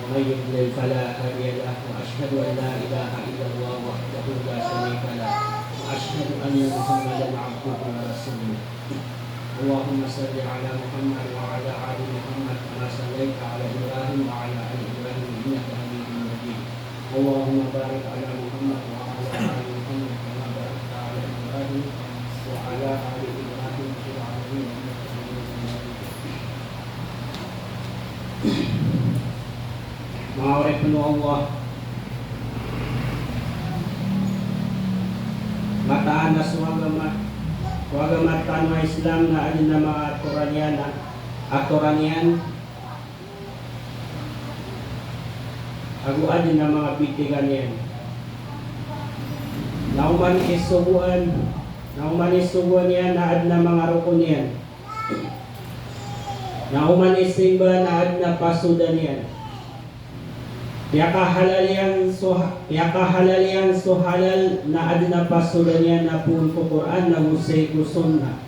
ومن يضلل فلا هادي له واشهد ان لا اله الا الله وحده لا شريك له واشهد ان محمدا عبده ورسوله. اللهم صل على محمد وعلى ال محمد كما صليت على ابراهيم وعلى ال ابراهيم انك حميد مجيد. اللهم بارك على محمد وعلى ال محمد كما باركت على ابراهيم وعلى ال ابراهيم في العالمين انك حميد مجيد. Ma'arif penuh Allah mataan na suwagamat tanwa Islam na alin na mga atoranian aguan din na mga bitigan yan nauman isubuan yan na ad na mga rukun yan nauman isimba na ad na pasudan yan. Yaka halal yan so halal na adna pasudan yan na pun ko Quran na musay ko sunna.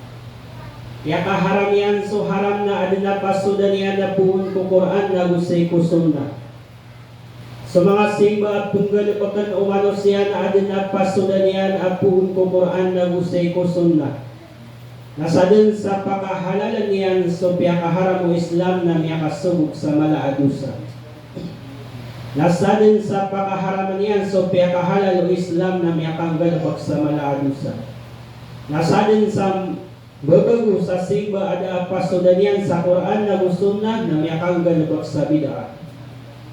Yaka haram yan so haram na adna pasudan yan na pun ko Quran na musay ko sunna. So mga simba at tunggal pakan umanos yan na adna pasudan yan na pun ko Quran na musay ko sunna. Nasa din sa pakahalalan yan so piyakaharam mo Islam na miyakasubok sa malaadusa. Nasa din sa pakaharaman yan so piyakahalal o Islam na miyakanggal sa malaadusa. Nasa din sa babago sa simba ada pasudan yan sa Quran na gusunna na miyakanggal sa bid'ah.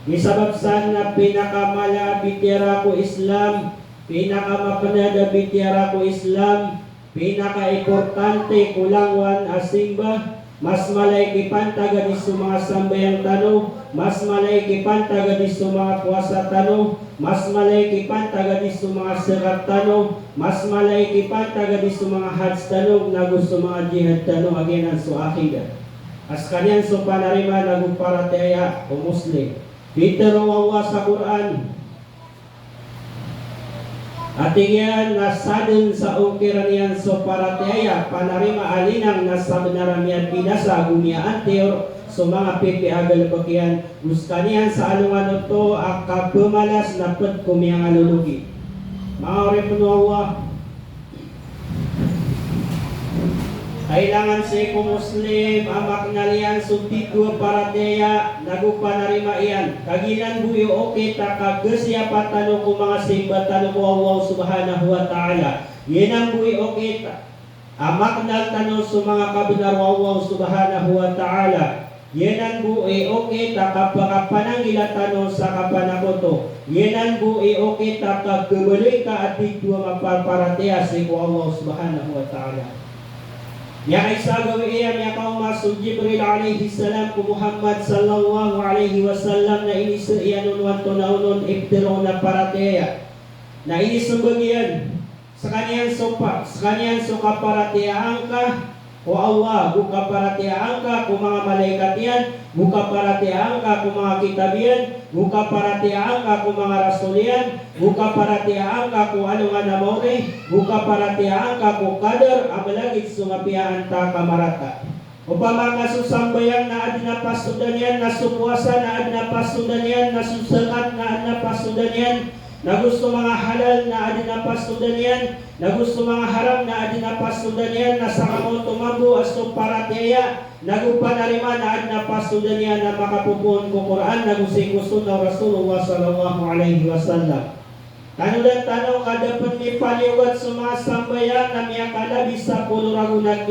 Nisabab saan na pinakamala bitira ko Islam, pinakamapanada bitira ko Islam, pinaka-importante kulangwan asimba, mas malay kipantaga di sa mga sambayang tano, mas malay kipantaga di sa mga puasa tano, mas malay kipantaga di sa mga serat tano, mas malay kipantaga di sa mga hajj tano, nagu sa mga jihad tano, aginan so akidah. As kanyan so panarima nagu parataya o Muslim. Bitero Allah sa Quran. Atingyan nasadin sa ukiran yan so parataya panarima alinang nasa benaramian binasa gumiaan teor so mga pipi agal bakian guskanian sa alungan ito akap pemalas na pet kumiyang alulugi. Maori po Allah kailangan sa iko Muslim amak nalian subti dua parataya nagu panarima iyan kagilan buyo okay takagusya patano ko mga simba tano ko Allah subhanahu wa ta'ala yenang buyo okay amak nal tano sa mga kabinar Allah subhanahu wa ta'ala yenang buyo okay takapakapanangila tano sa kapanakoto yenang buyo okay takagubalik ka ating dua mapaparataya sa iko Allah subhanahu wa ta'ala. Ya isa gawi iyan ya kaum masuk Jibril alaihi salam ku Muhammad sallallahu alaihi wasallam na ini iyan unwan tunaunon ibtiro na parateya na ini sembagian sekalian suka parateya angka o Allah buka parateya angka ku mga malaikat yan buka parateya angka ku mga kitabian buka parateya angka ku mga rasulian buka parateya angka ku ano nga namore buka parateya angka ku kadar amalagit sumapiyaan ta kamarata upama kasusambayang na adna pasudan yan nasupuasa na adna pasudan yan nasusakat na adna pasudan yan na gusto mga halal na adina pasudan yan, na gusto mga haram na adina pasudan yan, na sa kamo tumabu aso parateya, nagupanarima na adina pasudan yan na makapupuan ko Quran, na gusto na Rasulullah sallallahu alaihi wasallam. Tanudan tanaw kadapan ni paliwat sa mga sambayan na miyakala bisa pulurago na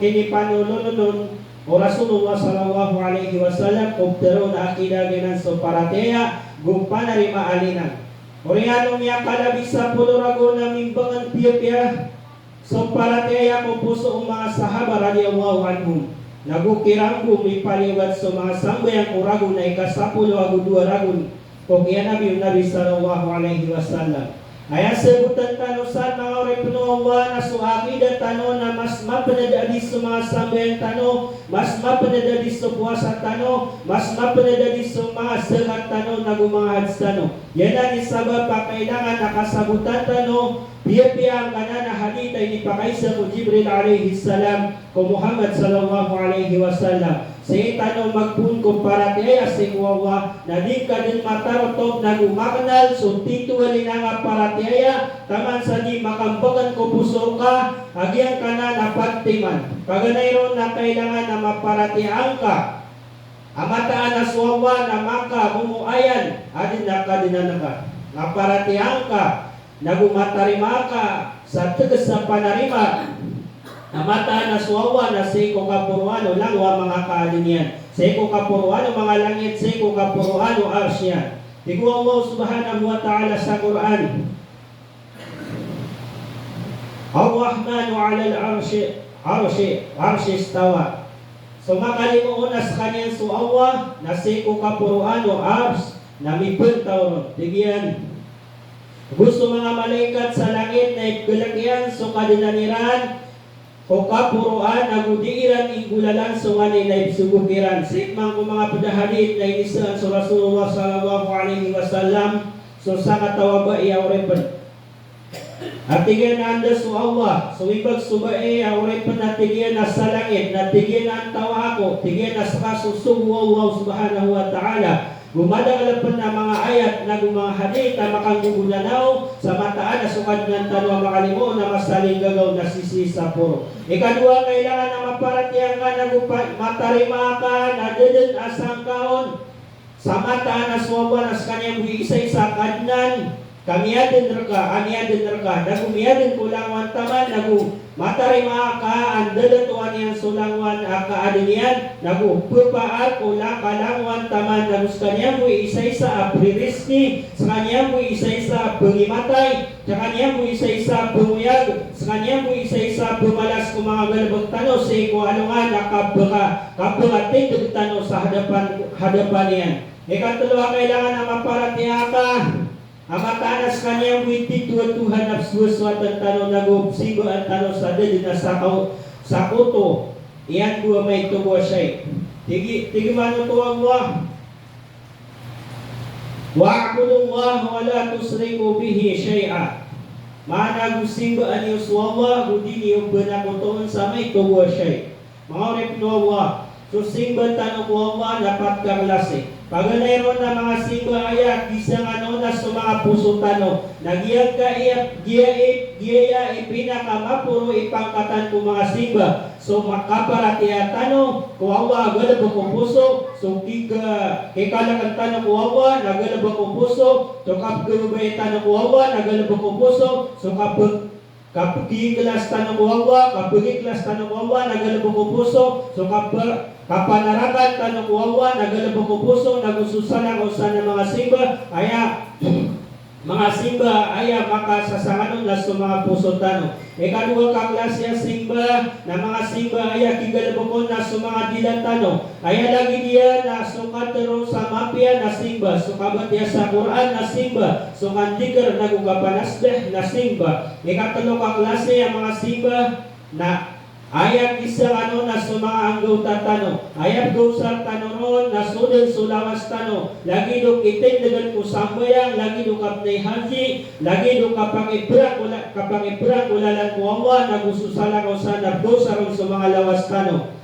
kinipanunun o Rasulullah sallallahu alaihi wasallam kubtero na akida ginan so parateya gumpanarima alinan. Oriano miyakala bisa pulurago na mimbangan piya so parateya ko puso ang mga sahaba radiyallahu anhum. Nagukiranggo mi paliwat sa mga sambayang urago na ikasapulo agu dua ragun kung yan Nabi sallallahu alaihi wasallam. Ay sabutan tano sa mga repunuwa na suagi da tano na mas mapanadali sa mga sambayan tano, mas mapanadali sa puwasa tano, mas mapanadali sa mga sehat tano na gumangad tano. Yan ang isabab pa kailangan nakasabutan tano, piya-piya ang kanan na hadith ay nipakaisa ko Jibril alaihi salam ko Muhammad sallallahu alaihi wasallam. Sa tanong magpun kumpara tiya si kuwawa na di ka din matarotop na gumakanal so tituwali na nga para tiya taman sa di makambagan ko puso ka agyang ka na napagtiman kaganay ron na kailangan na maparatiang ka amataan na suwawa na maka mumuayan adin na ka dinanaka maparatiang ka na gumatarima ka sa tegas sa panarima amataan na suwawa na seko kapuruano langwa mga kaalinian. Seko kapuruano mga langit, seko kapuruano arsyan. Tigo Allah subhanahu wa ta'ala sa Quran. Ar-Rahmanu ala al-arshi istawa. So makalimuon na sa kanyang suawa na seko kapuruano ars na mipentauron. Tigyan. Gusto mga malaikat sa langit na igalagyan so kadinaniran o kapuruan na gudiiran igulalan so nga nila ibsubukiran. Sikmang kung mga padahalit na inisan so Rasulullah sallallahu alaihi wasallam so sa katawa ba iawrepan. At tigyan na anda so Allah so ibag subae iawrepan na tigyan na sa langit na tigyan na ang tawa ako tigyan na sa kasusubo Allah subhanahu wa ta'ala. Gumadagalapan na mga ayat na mga hadith na makangugulanaw sa mataan na sukad ng tanwa makalimo na masaling gagaw na sisi sa puro. Ikadua, kailangan na maparatihan ka na matarima ka na deden asang kaon sa mataan na suwaba na sa kanyang buisay sa kadnan. Kamiyadin raka, aniyadin raka, nagumiyadin kulangwan taman, matarima ka, ang dadatuan niyang sulangwan kaadinian, pupaar kulang kalangwan taman, nagus kanyang mo isa-isa apririski, sa kanyang mo isa-isa pengimatay, sa kanyang mo isa-isa pumuyag, sa kanyang mo isa-isa pumalas kung mga galabag tano, sa kung ano nga nakapagatid tano sa hadapan niyan. Ikatulwa, kailangan na maparatiha ka, amatanas kanyang witi tuhan nafsuwatan tanong nagupsigo at tanong sa din na sa kuto. Iyan buwa may tubo siya. Tigi mano tuwang wa. Wa'budullah wa la tusriku bihi syai'a. Mana gusigo ani uswawa gudi yung benakuton sa may tubo siya. Mga repnowa. Susimba tanong ko wa dapat kaklase. Pagalayron na mga simba ayat, isang ano na sa mga puso tano, nagyag ka giya ipinakamapuro ipangkatan ko mga simba. So makaparatiya tano, kuwawa galab ko puso, so kikalakan tano kuwawa, nagalab ko puso, so kapgabay tano kuwawa, nagalab ko puso, so kapagiglas tanong kuwawa, kapagiglas tanong kuwawa, nagalabo ko puso, so kapanarakan tanong kuwawa, nagalabo ko puso, nagususan ako sa mga simba, mga simba, makasasanganon na sa mga puso tanong. Ikadua kaklasya simba, na mga simba, kigalabo ko na sa mga dilan tanong. Lagi dia na sukatero sa mapia na simba, sukabat dia sa Quran na simba, sukandikar na gugapanasdeh na simba. Ikatalo kaklasya mga simba, na ayat isang ano na sa mga anggaw tatano. Ayat gusar tanoron na sudin sulawas tano. Lagi do kitindagan ko sambayang, lagi do kapnay haji, lagi do kapang ibrang ulalan ko awa, nagususala ko sa nabdosaron sa mga lawas tano.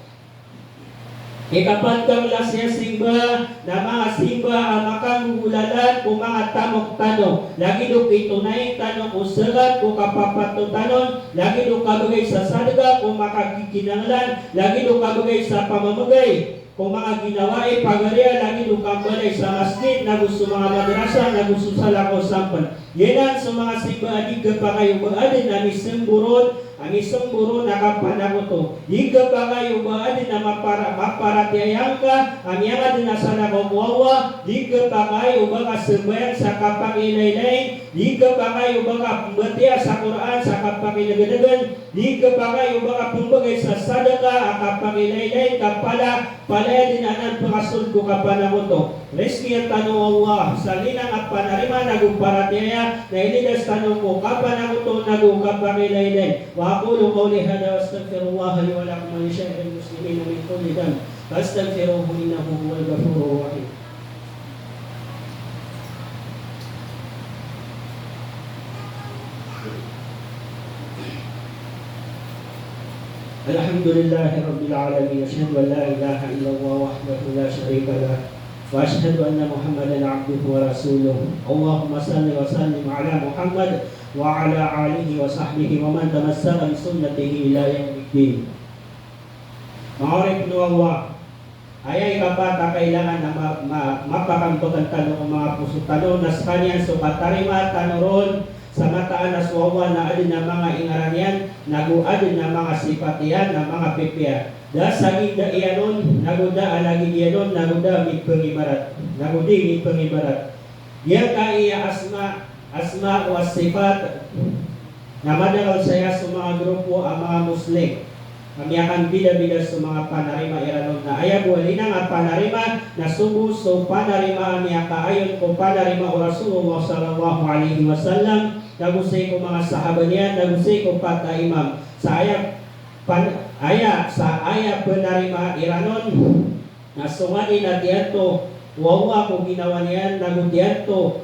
Ikapat kang lasya simba, na mga simba ang makangulalan kung mga tamok tano. Lagi do itunay tano kung sagat kung kapapato tanon. Lagi do kabagay sa sadga kung makakikinanglan. Lagi do kabagay sa pamamagay. Kung mga ginawae pagariya, lagi do kambalay sa masjid, na gusto mga madrasa, na gusto sa lakaw sampan. Yan sa mga simba adig pa kayo maadin na misimburod, ang isang buro nakapanagoto. Higa pa kayo ba din na maparatiayang ka, ang iyang din na sa nakukuwawa, higa pa kayo ba kasabayan sa kapakinaylay, higa pa kayo ba kapambatiya sa Quran sa kapakinagadagan, higa pa kayo ba kapumbagay sa sadaka, kapakinaylay, kapala, palaya din anan pangasul ko kapanagoto. Reski ang tanong Allah, sa linang at panarima naguparatyaya, na ilidas tanong ko, kapanagoto nagukapakinaylay. Wa aqulu qawli hada wa astaghfirullah li wa lakum wa li sa'iril muslimin min kulli dhanb fastaghfiruhu innahu huwal ghafurur rahim. Alhamdulillahi rabbil alamin, asyhadu an la ilaha illallah wahdahu la syarika lah wa asyhadu anna Muhammadan abduhu wa rasuluh. Allahumma salli wa sallim ala Muhammad wa ala alihi wa sahbihi wa man tamassaka bi sunnatihi ila yaumiddin. Ma'arif nu Allah, ayay kapata kailangan na mapakamputan tanong ang mga puso tanong nas kanyan sukatarima tanoron sa mataan na suwawa na adin na mga ingaranyan, naguadin na mga sipatian na mga pipia. Da saging da iyanon, naguda alagi iyanon, naguda mi pengibarat. Nagudi mi pengibarat. Dia ka iya asma wa sifat na madagal saya sa mga grupo ang mga Muslim. Kami akan bida-bida sa mga panarima iranon na ayag walina nga panarima na subo so panarima kami akaayon ko panarima o Rasulullah sallallahu alaihi wasallam. Nagusay ko mga sahaba niya, nagusay ko pata imam. Sa aya panarima iranon na sungani na tiyanto wawa ko ginawa niyan, nagutiyanto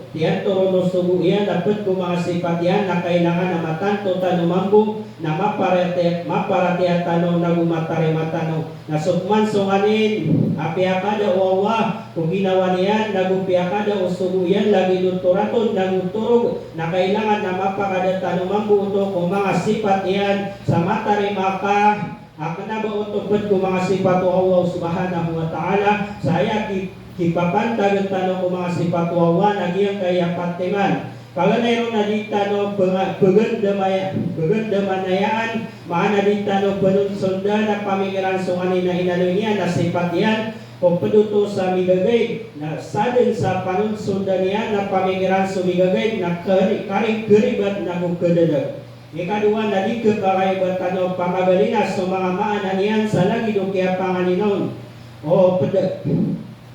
rono sugo iyan, dapat ko mga sifat yan na kailangan na matanto tanumambong na maparatiya tanong nagumatari matano na sukman sunganin apiakada wawa kung ginawa niyan, nagupiakada o sugo yan, lagi nuturaton, naguturog na kailangan na mapakada tanumambong ito kung mga sifat yan sa matari maka na ba utupad ko mga sifat o Allah subhanahu wa ta'ala saya kipapantag ang tanong ko mga sifat o Allah nagyang kaya patiman kaganayro na di tanong pagandamanayaan maana di tanong panunsunda na pamikiran sunganin na inaloy niya na sifat yan kung paduto sa migagay na sadin sa panunsunda niya na pamikiran sumigagay na karibat na kukadadag. Ikaduha na di kakaibat tanong pamagalinas sa mga maanan niyan sa lagi do kaya pangalinon o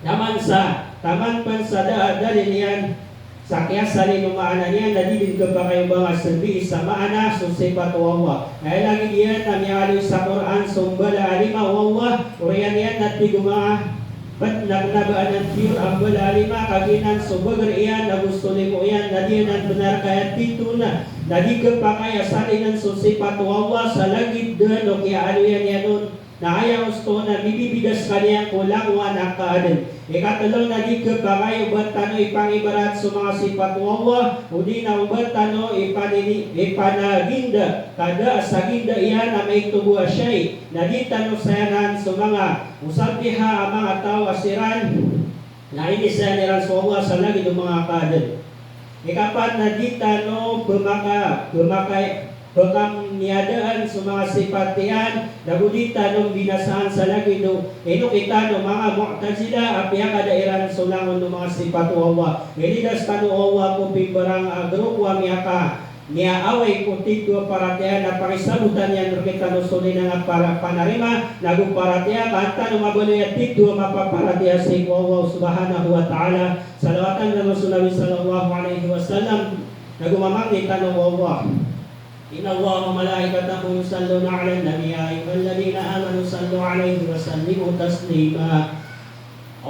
naman sa taman pan sa dalin niyan sa kaya salin ng maanan niyan na di din kayo mga serbi sa maana susipat wawa ay lagi diyan na miyaloy sa Quran sumbala alima wawa uriyan niyan na tiguma ba't nagnabaan ng pure ang balalima kaginan subagar iyan na gusto mo iyan na diyan ang benar kaya tito na nagiging pa kaya salin ng susipat wawa sa lagid doon o kaya ano yan nun na ayaw gusto na bibibidas kaniyang kulang wa nakaadan. Ikatulong na di ka pa kayo ba't tano ipangibarat sa mga sifat wawa o di na ba't tano ipanaginda kada sa ginda iyan na may tubuha siya na di tano sayanan sa mga usabiha ang mga tao asiran na hindi sayanan sa wawa sa lagi ng mga kadan. Ikapat na di tano Bakam niadaan sa mga sipatian, nagudita nung binasahan sa lagi no, kita no mga Mu'tazila, apya kadairan sulangon ng mga sipatuawa. Ilidas tanuawa ko pimbarang grupo miyaka, niya away ko tito paratihan na pakisabutan yan kita no sunin nga para panarima, naguparatia, kanta no mabuloy at tito mapaparatia sa Allah subhanahu wa ta'ala. Salawatan na Rasulullah sallallahu alaihi wasallam, nagumamang ni tanuawa. إن الله وملائكته يصلون على النبي يا أيها الذين آمنوا صلوا عليه وسلموا تسليما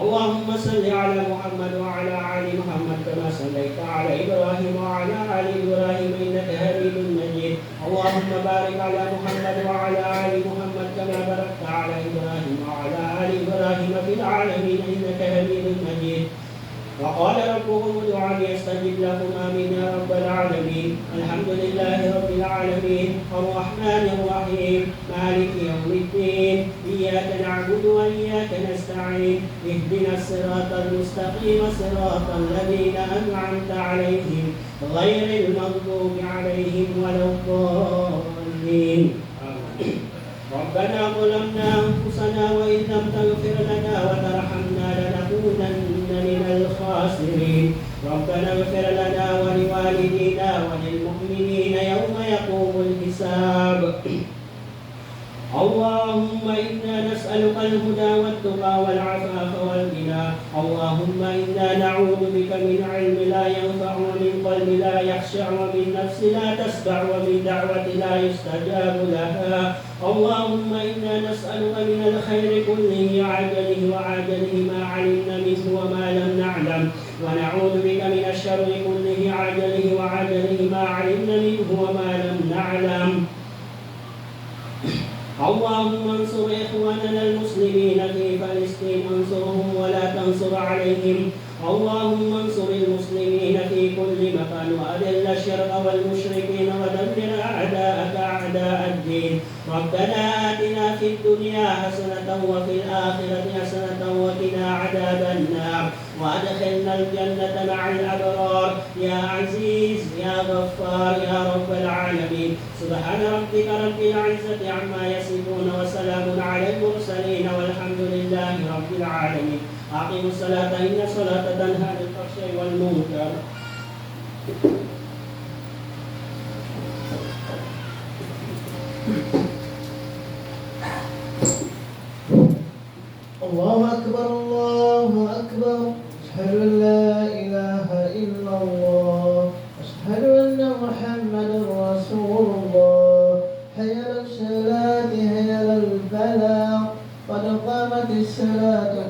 اللهم صل على محمد وعلى آل محمد كما صليت على إبراهيم وعلى آل إبراهيم إنك حميد مجيد اللهم بارك على محمد وعلى آل محمد كما باركت على إبراهيم وعلى آل إبراهيم في العالمين إنك حميد مجيد وقال ربكم ادعوني استجب لكم امين يا رب العالمين الحمد لله رب العالمين الرحمن الرحيم مالك يوم الدين اياك نعبد واياك نستعين اهدنا الصراط المستقيم صراط الذين انعمت عليهم غير المغضوب عليهم ولا الضالين الراحمين. ربنا ظلمنا أنفسنا وإن لم تغفر لنا وترحمنا لنكونن من الخاسرين. ربنا اغفر لنا ولوالدينا وللمؤمنين يوم يقوم الحساب. اللهم إنا نسألك الهدى والتقى والعفاف والغنى. اللهم إنا نعوذ بك من علم لا ينفع ومن قلب لا يخشع ومن نفس لا تشبع ومن دعوة لا يستجاب لها. اللهم إنا نسألك من الخير كله عاجله وعاجله ما علمنا منه وما لم نعلم، ونعوذ بك من الشر كله عاجله وعاجله ما علمنا منه وما لم نعلم. اللهم انصر إخواننا المسلمين في فلسطين، انصرهم ولا تنصر عليهم. اللهم انصر المسلمين في كل مكان وأذل الشرك والمشركين ودمر أعداءك أعداء الدين. ربنا آتنا في الدنيا حسنة وفي الآخرة حسنة وقنا عذاب النار، وأدخلنا الجنة مع الأبرار يا عزيز يا غفار يا رب العالمين. سبحان ربك رب العزة عما يصفون وسلام على المرسلين والحمد لله رب العالمين. أقيموا الصلاة إن الصلاة تنهى عن الفحشاء والمنكر. الله أكبر الله أكبر، أشهد أن لا إله إلا الله، أشهد أن محمدا رسول الله. حي على الصلاة حي على الفلاح، قد قامت الصلاة.